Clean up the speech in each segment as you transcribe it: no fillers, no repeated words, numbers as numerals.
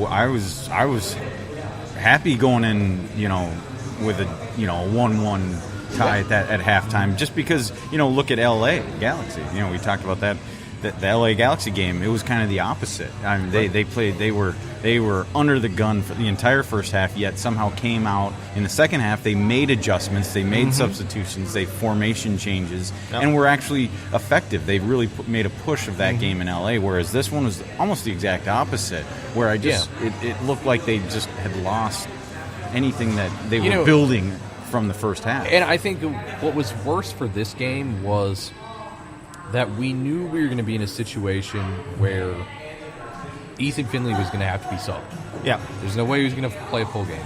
I was happy going in, with a 1-1 tie at halftime, just because look at LA Galaxy. We talked about that. The LA Galaxy game, it was kind of the opposite. I mean, they were under the gun for the entire first half, yet somehow came out in the second half. They made adjustments, they made substitutions, they formation changes, and were actually effective. They really made a push of that game in LA, whereas this one was almost the exact opposite, where it looked like they just had lost anything that they were building from the first half. And I think what was worse for this game was that we knew we were going to be in a situation where Ethan Finley was going to have to be subbed. Yeah. There's no way he was going to play a full game.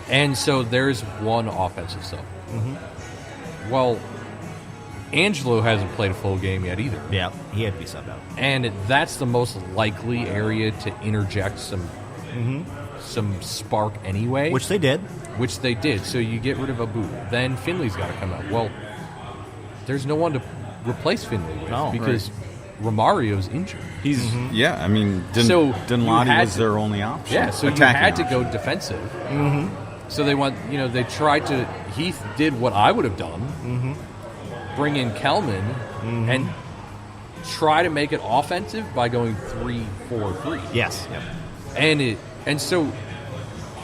And so there's one offensive sub. Mm-hmm. Well, Angelo hasn't played a full game yet either. Yeah, he had to be subbed out. And that's the most likely area to interject some spark anyway. Which they did. So you get rid of Abu. Then Finley's got to come out. Well, there's no one to replace Finley with because Romario's injured. He's I mean, Dinladi was their only option. Yeah, so you had to go defensive. Mm-hmm. So they tried to. Heath did what I would have done, bring in Kelman and try to make it offensive by going 3-4-3. Yes. Yep. And so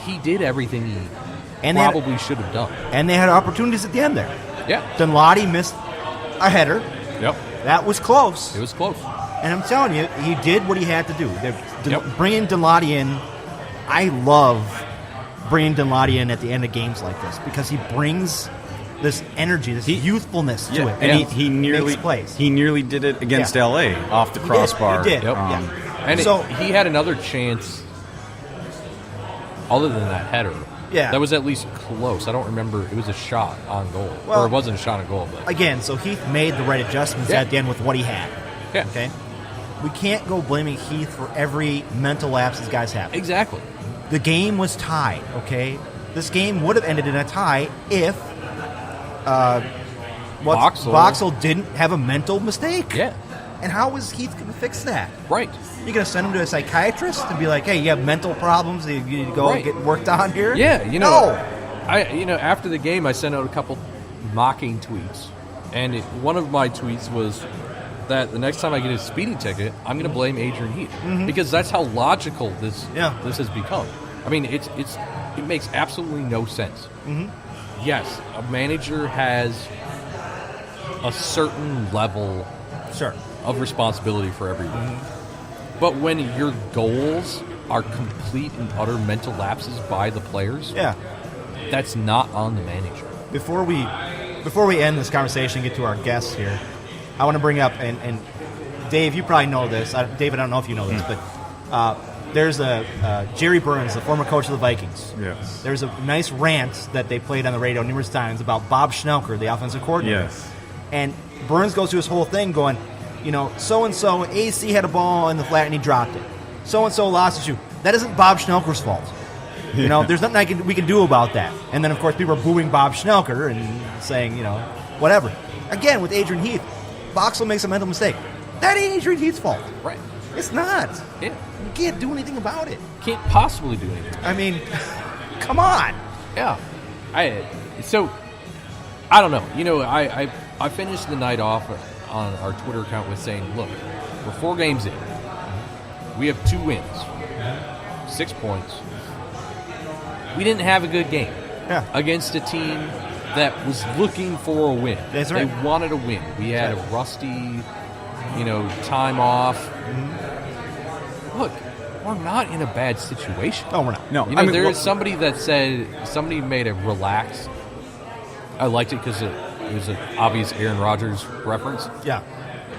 he did everything he probably should have done. And they had opportunities at the end there. Yeah. Dinladi missed a header. Yep. That was close. It was close. And I'm telling you, he did what he had to do. Bringing Dinladi in, I love bringing Dinladi in at the end of games like this because he brings this energy, this youthfulness to it. And he nearly did it against LA off the crossbar. He did. Yep. And so he had another chance other than that header. Yeah. That was at least close. I don't remember. It was a shot on goal. Well, or it wasn't a shot on goal. But again, so Heath made the right adjustments at the end with what he had. Yeah. Okay? We can't go blaming Heath for every mental lapse these guys have. Exactly. The game was tied, okay? This game would have ended in a tie if Boxall didn't have a mental mistake. Yeah. And how was Heath going to fix that? Right. You're going to send him to a psychiatrist and be like, hey, you have mental problems, you need to go and get worked on here? Yeah, No! After the game, I sent out a couple mocking tweets. And one of my tweets was that the next time I get a speeding ticket, I'm going to blame Adrian Heath. Because that's how logical this has become. I mean, it makes absolutely no sense. Yes, a manager has a certain level of responsibility for everyone. But when your goals are complete and utter mental lapses by the players, that's not on the manager. Before we end this conversation and get to our guests here, I want to bring up, and Dave, you probably know this. David, I don't know if you know this, but there's Jerry Burns, the former coach of the Vikings. Yes. There's a nice rant that they played on the radio numerous times about Bob Schnelker, the offensive coordinator. Yes. And Burns goes through his whole thing going, so-and-so, AC had a ball in the flat and he dropped it. So-and-so lost his shoe. That isn't Bob Schnelker's fault. There's nothing we can do about that. And then, of course, people are booing Bob Schnelker and saying, whatever. Again, with Adrian Heath, Boxall makes a mental mistake. That ain't Adrian Heath's fault. Right. It's not. Yeah. You can't do anything about it. Can't possibly do anything. I mean, come on. Yeah. I don't know. I finished the night off on our Twitter account with saying, look, we're 4 games in. We have 2 wins. 6 points. We didn't have a good game against a team that was looking for a win. That's right. They wanted a win. We had a rusty, time off. Look, we're not in a bad situation. No, we're not. No, there is somebody that said, somebody made a relax. I liked it because it was an obvious Aaron Rodgers reference. Yeah.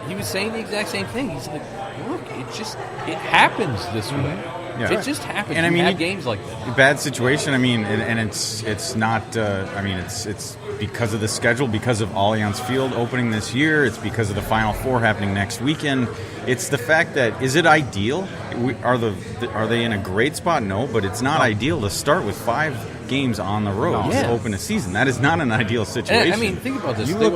He was saying the exact same thing. He's like, look, it happens this way. Yeah. It just happens. And you have games like that. Bad situation. I mean, and it's not. It's because of the schedule, because of Allianz Field opening this year. It's because of the Final Four happening next weekend. It's the fact that, is it ideal? Are they in a great spot? No, but it's not ideal to start with 5 games on the road No. to open a season. That is not an ideal situation. And, I mean, think about this. You They look,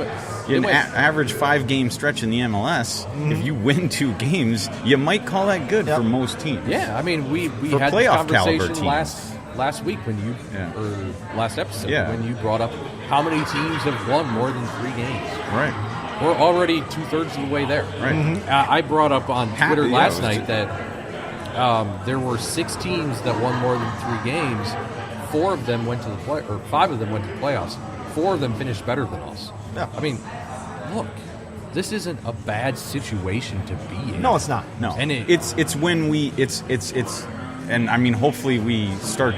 went- an average 5-game stretch in the MLS, if you win 2 games, you might call that good for most teams. Yeah, I mean, we For had this playoff caliber conversation last week when you, or last episode, Yeah. when you brought up how many teams have won more than 3 games. Right. We're already 2/3 of the way there. Right. I brought up on Twitter Yeah, last it was night that there were 6 teams that won more than 3 games. 4 of them went to the 5 of them went to the playoffs. 4 of them finished better than us. Yeah. I mean, look, this isn't a bad situation to be in. No, it's not. No, And it's when we it's and I mean hopefully we start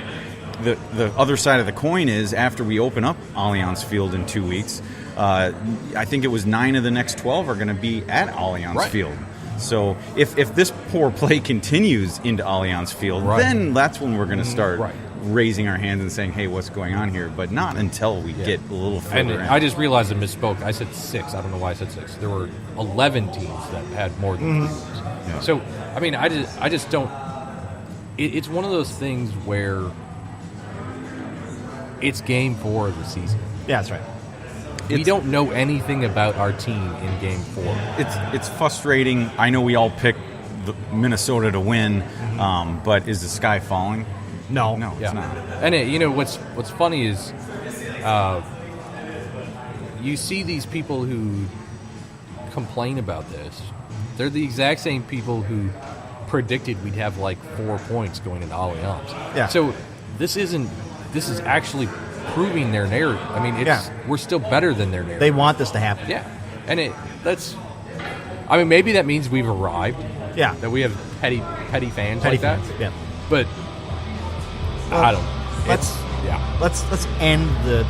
the other side of the coin is after we open up Allianz Field in 2 weeks. I think it was 9 of the next 12 are going to be at Allianz Right. Field. So if this poor play continues into Allianz Field, Right. then that's when we're going to start Right. raising our hands and saying, "Hey, what's going on here?" But not until we get a little And further in. I just realized I misspoke. I said 6. I don't know why I said 6. There were 11 teams that had more than 3 wins. Yeah. So, I mean, I just don't. It's one of those things where it's game 4 of the season. Yeah, that's right. We don't know anything about our team in game 4. It's frustrating. I know we all picked Minnesota to win, but is the sky falling? No. No, Yeah, it's not. and what's funny is, you see these people who complain about this. They're the exact same people who predicted we'd have like 4 points going into Allianz. Yeah. So this is actually proving their narrative. I mean, we're still better than their narrative. They want this to happen. Yeah, and I mean, maybe that means we've arrived. Yeah. That we have petty fans Petty like that. fans, yeah. But I don't know. Let's end the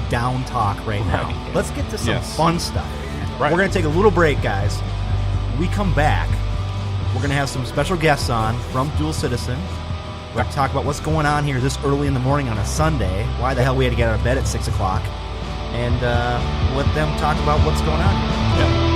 down talk right now. Right. Let's get to some Yes. fun stuff. Right. We're going to take a little break, guys. We come back. We're going to have some special guests on from Dual Citizen. We're going to talk about what's going on here this early in the morning on a Sunday, why the hell we had to get out of bed at 6 o'clock, and let them talk about what's going on here.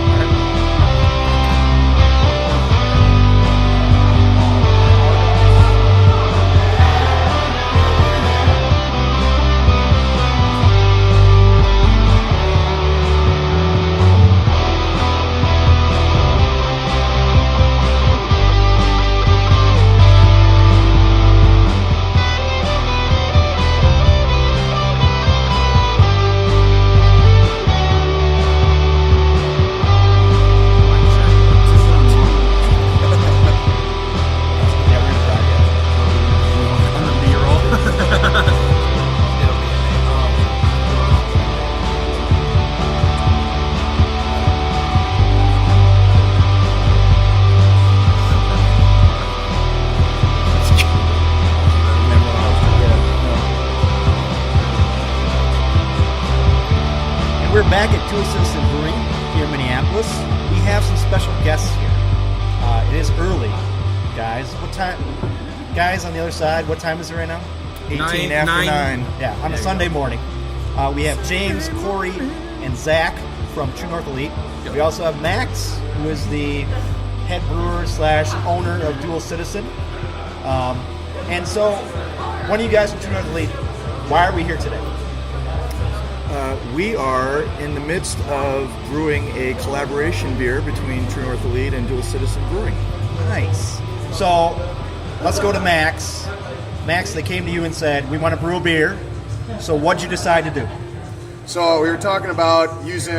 We're back at Dual Citizen Brewing here in Minneapolis. We have some special guests here. It is early, guys. What time? Guys on the other side, what time is it right now? 18 after 9. Yeah, on a Sunday morning. We have James, Corey, and Zach from True North Elite. We also have Max, who is the head brewer / owner of Dual Citizen. And so, one of you guys from True North Elite, why are we here today? We are in the midst of brewing a collaboration beer between True North Elite and Dual Citizen Brewing. Nice. So, let's go to Max. Max, they came to you and said, we want to brew a beer. So what'd you decide to do? So we were talking about using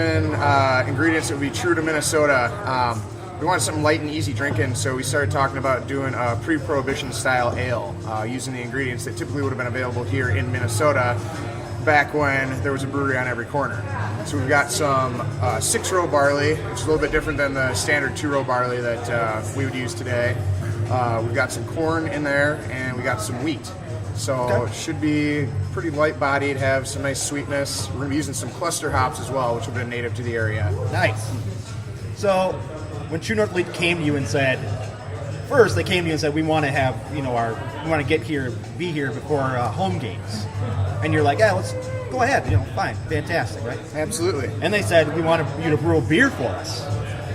ingredients that would be true to Minnesota. We wanted something light and easy drinking, so we started talking about doing a pre-prohibition style ale, using the ingredients that typically would have been available here in Minnesota back when there was a brewery on every corner. So we've got some 6-row barley, which is a little bit different than the standard 2-row barley that we would use today. We've got some corn in there, and we got some wheat. So it should be pretty light-bodied, have some nice sweetness. We're going to be using some cluster hops as well, which have been native to the area. Nice. So, when True North Elite came to you and said, first they came to you and said, we want to have, we want to be here before home games. And you're like, yeah, let's go ahead. Fine, fantastic, right? Absolutely. And they said, we want you to brew a beer for us.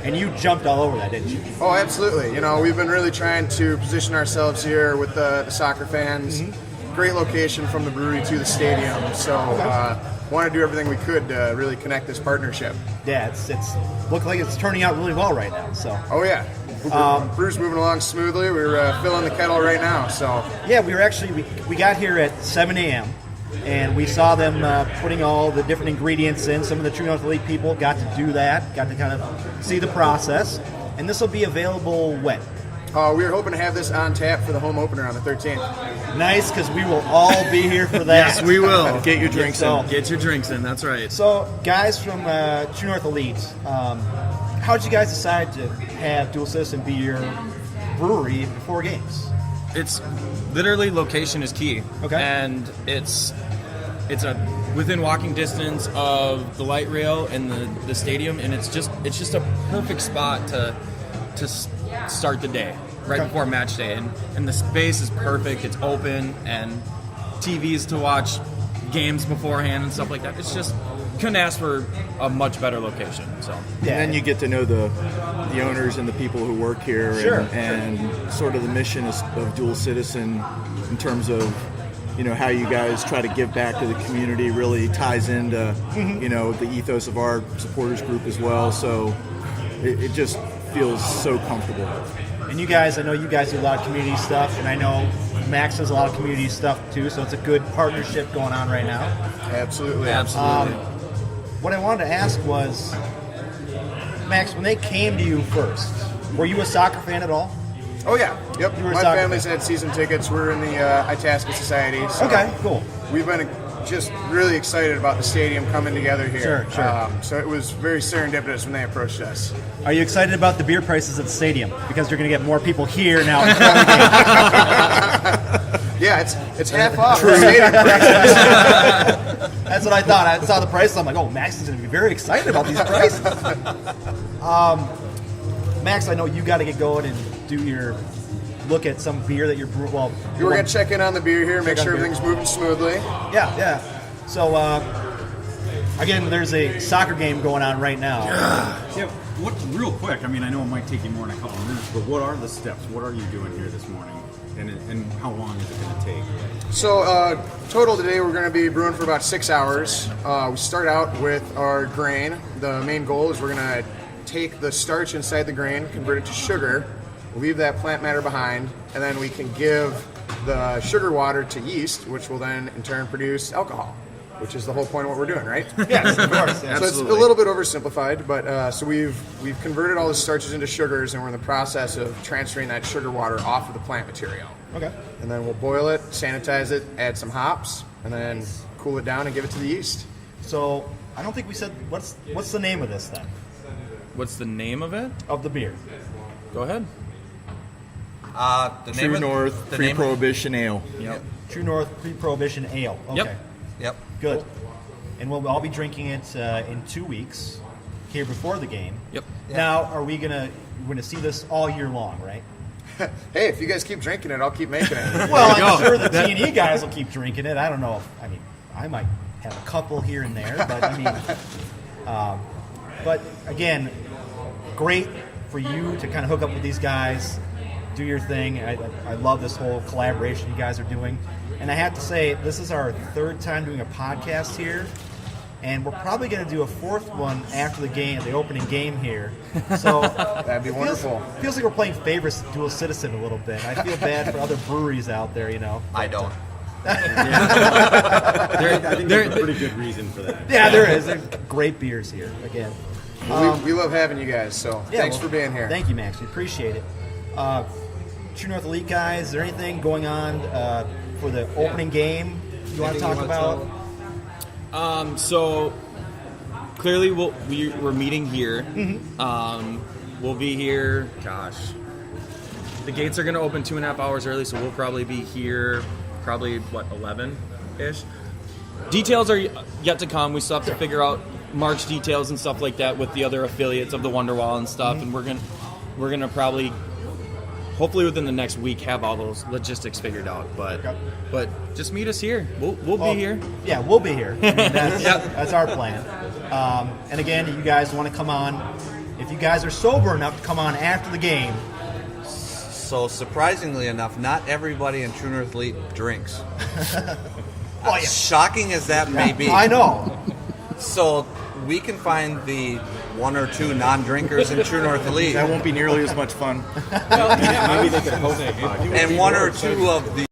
And you jumped all over that, didn't you? Oh, absolutely. You know, we've been really trying to position ourselves here with the soccer fans. Great location from the brewery to the stadium. So want to do everything we could to really connect this partnership. Yeah, it's looks like it's turning out really well right now. So Oh, yeah. Brew's moving along smoothly. We're filling the kettle right now. So yeah, we were actually we got here at 7 a.m. and we saw them putting all the different ingredients in. Some of the True North Elite people got to do that, got to kind of see the process. And this will be available when? we were hoping to have this on tap for the home opener on the 13th. Nice, because we will all be here for that. Yes, we will. Get your drinks So- in. Get your drinks in. That's right. So, guys from True North Elite, how did you guys decide to have Dual Citizen be your brewery before games? It's literally location is key. Okay. And it's a within walking distance of the light rail and the stadium, and it's just a perfect spot to start the day right Okay. before match day, and the space is perfect. It's open and TVs to watch games beforehand and stuff like that. It's just couldn't ask for a much better location. So And then you get to know the owners and the people who work here, Sure, and sort of the mission of Dual Citizen in terms of how you guys try to give back to the community really ties into the ethos of our supporters group as well. So it just feels so comfortable. And you guys, I know you guys do a lot of community stuff, and I know Max does a lot of community stuff too, so it's a good partnership going on right now. Absolutely. What I wanted to ask was, Max, when they came to you first, were you a soccer fan at all? Oh, yeah. Yep. You were a My soccer family's fan. had season tickets. We're in the Itasca Society. So Okay, cool. We've been just really excited about the stadium coming together here. Sure. So it was very serendipitous when they approached us. Are you excited about the beer prices at the stadium? Because you're going to get more people here now. In front of the game. Yeah, it's half off. The stadium prices. That's what I thought. I saw the prices. I'm like, oh, Max is going to be very excited about these prices. Max, I know you got to get going and do your look at some beer that you're brewing. Well, We're going to check in on the beer here, make Check on sure beer. everything's moving smoothly. Yeah. So, again, there's a soccer game going on right now. Yeah, real quick, I mean, I know it might take you more than a couple of minutes, but what are the steps? What are you doing here this morning? And how long is it going to take? So, total today we're going to be brewing for about 6 hours. We start out with our grain. The main goal is we're going to take the starch inside the grain, convert it to sugar, leave that plant matter behind, and then we can give the sugar water to yeast, which will then in turn produce alcohol, which is the whole point of what we're doing, right? Yes, of course. Yeah. So it's a little bit oversimplified, but so we've converted all the starches into sugars, and we're in the process of transferring that sugar water off of the plant material. Okay. And then we'll boil it, sanitize it, add some hops, and then cool it down and give it to the yeast. So, I don't think we said, what's the name of this then? what's the name of it? Of the beer? Go ahead. The True North the name of- Pre-Prohibition Ale. Yep. True North Pre-Prohibition Ale. Okay. Yep. Yep. Good. And we'll all be drinking it in 2 weeks here before the game. Yep. Now, are we gonna see this all year long, right? Hey, if you guys keep drinking it, I'll keep making it. Well, I'm sure the T&E guys will keep drinking it. I don't know. I might have a couple here and there, but but again, great for you to kind of hook up with these guys, do your thing. I love this whole collaboration you guys are doing. And I have to say, this is our third time doing a podcast here, and we're probably going to do a fourth one after the game, the opening game here. So That'd be wonderful. Feels like we're playing favorites Dual Citizen a little bit. I feel bad for other breweries out there, you know. I don't. I think there's a pretty good reason for that. Yeah, there is. There's great beers here again. We love having you guys, so Yeah, thanks well, for being here. Thank you, Max. We appreciate it. True North Elite guys, is there anything going on for the opening game you want to talk about? So clearly we're meeting here. We'll be here. Gosh, the gates are going to open 2.5 hours early, so we'll probably be here 11-ish. Details are yet to come. We still have to figure out March details and stuff like that with the other affiliates of the Wonderwall and stuff, and we're gonna probably, hopefully within the next week, have all those logistics figured out. But just meet us here. We'll be here. Yeah, we'll be here. I mean, that's our plan. And again, you guys want to come on, if you guys are sober enough to come on after the game. So surprisingly enough, not everybody in True North Elite drinks. Oh, yeah. Shocking as that may be. I know. So we can find the one or two non-drinkers in True North Elite, That won't be nearly as much fun. and one or two of the